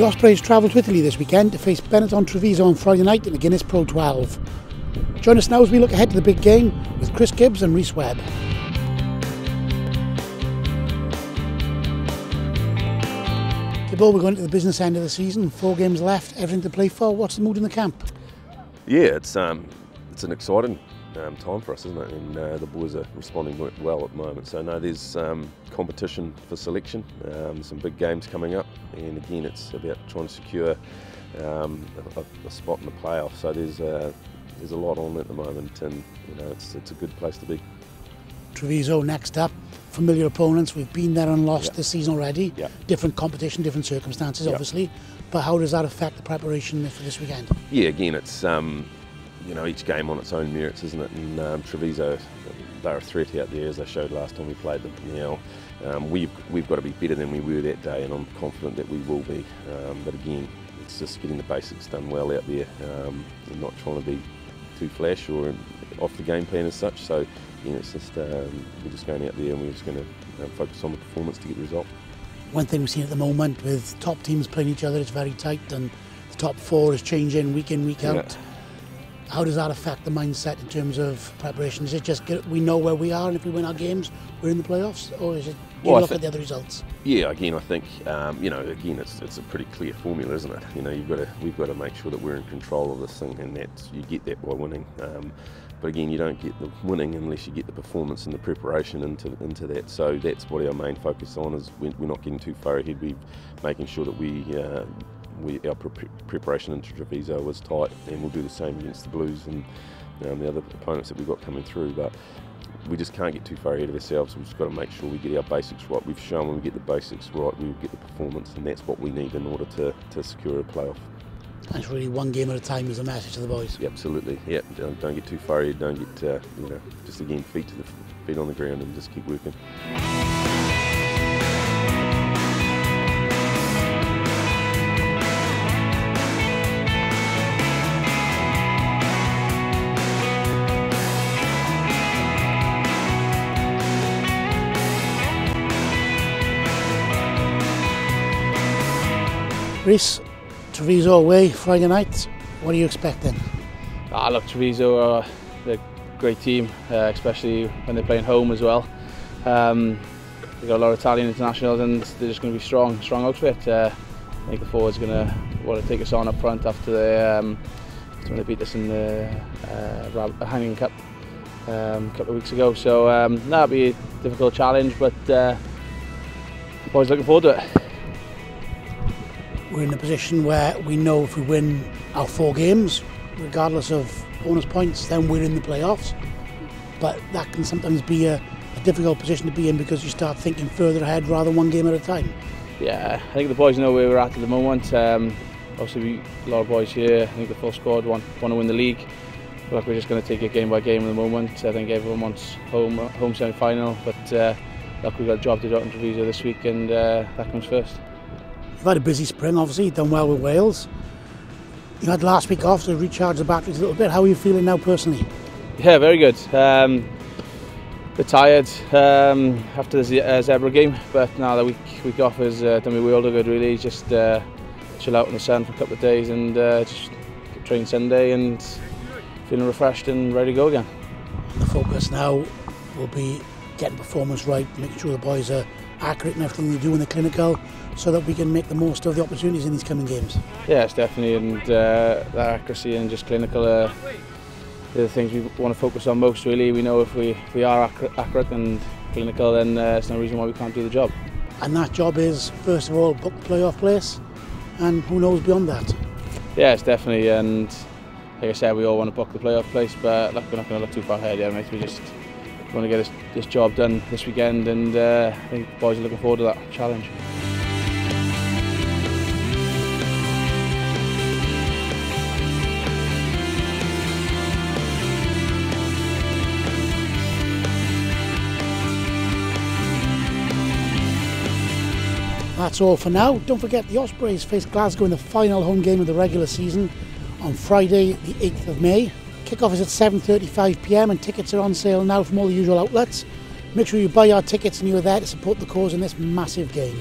The Ospreys travel to Italy this weekend to face Benetton Treviso on Friday night in the Guinness Pro 12. Join us now as we look ahead to the big game with Gibbes and Rhys Webb. We're going to the business end of the season, 4 games left, everything to play for. What's the mood in the camp? Yeah, it's an exciting time for us, isn't it? And the boys are responding well at the moment. So no, there's competition for selection, some big games coming up, and again it's about trying to secure a spot in the playoff. So there's a lot on at the moment, and you know it's a good place to be. Treviso next up, familiar opponents. We've been there and lost this season already. Different competition, different circumstances, obviously. But how does that affect the preparation for this weekend? Yeah, again, it's you know, each game on its own merits, isn't it? And Treviso, they're a threat out there, as they showed last time we played them. Now we've got to be better than we were that day, and I'm confident that we will be. But again, it's just getting the basics done well out there, and not trying to be too flash or off the game plan as such. So you know, it's just we're just going out there and we're just going to focus on the performance to get the result. One thing we've seen at the moment with top teams playing each other, it's very tight, and the top 4 is changing week in, week out. How does that affect the mindset in terms of preparation? Is it just we know where we are, and if we win our games, we're in the playoffs, or is it you look at the other results? Yeah, again, I think you know, again, it's a pretty clear formula, isn't it? You know, we've got to make sure that we're in control of this thing, and you get that by winning. But again, you don't get the winning unless you get the performance and the preparation into that. So that's what our main focus on is. We're not getting too far ahead. We're making sure that our preparation into Treviso was tight, and we'll do the same against the Blues and the other opponents that we've got coming through. But we just can't get too far ahead of ourselves. We've just got to make sure we get our basics right. We've shown when we get the basics right, we'll get the performance, and that's what we need in order to secure a playoff. That's really one game at a time is a message to the boys. Yeah, absolutely. Yeah, don't get too far ahead. Don't get you know, just again feet on the ground and just keep working. Rhys, Treviso away Friday night. What are you expecting? Look, Treviso are a great team, especially when they're playing home as well. They've got a lot of Italian internationals, and they're just going to be strong outfit. I think the forwards are going to want to take us on up front after when they beat us in the Hanging Cup a couple of weeks ago. So that'll be a difficult challenge, but the boys looking forward to it. We're in a position where we know if we win our 4 games, regardless of bonus points, then we're in the playoffs. But that can sometimes be a difficult position to be in, because you start thinking further ahead rather than 1 game at a time. Yeah, I think the boys know where we're at the moment. Obviously, a lot of boys here, I think the full squad want to win the league. But we're just going to take it game by game at the moment. I think everyone wants home semi-final, but look, we've got a job to do in Treviso this week, and that comes first. You've had a busy spring, obviously. You've done well with Wales. You had last week off to recharge the batteries a little bit. How are you feeling now personally? Yeah, very good. A bit tired after the Zebra game, but now the week off has done me world of good, really. Just chill out in the sun for a couple of days and just train Sunday and feeling refreshed and ready to go again. The focus now will be getting performance right, making sure the boys are accurate in everything they do in the clinical, so that we can make the most of the opportunities in these coming games. Yes, definitely, and that accuracy and just clinical are the things we want to focus on most, really. We know if we are accurate and clinical, then there's no reason why we can't do the job. And that job is, first of all, book the playoff place, and who knows beyond that. Yes, definitely, and like I said, we all want to book the playoff place, but look, we're not going to look too far ahead yet, mate. We just want to get this job done this weekend, and I think the boys are looking forward to that challenge. That's all for now. Don't forget the Ospreys face Glasgow in the final home game of the regular season on Friday the 8th of May. Kick-off is at 7:35 p.m. and tickets are on sale now from all the usual outlets. Make sure you buy our tickets and you're there to support the cause in this massive game.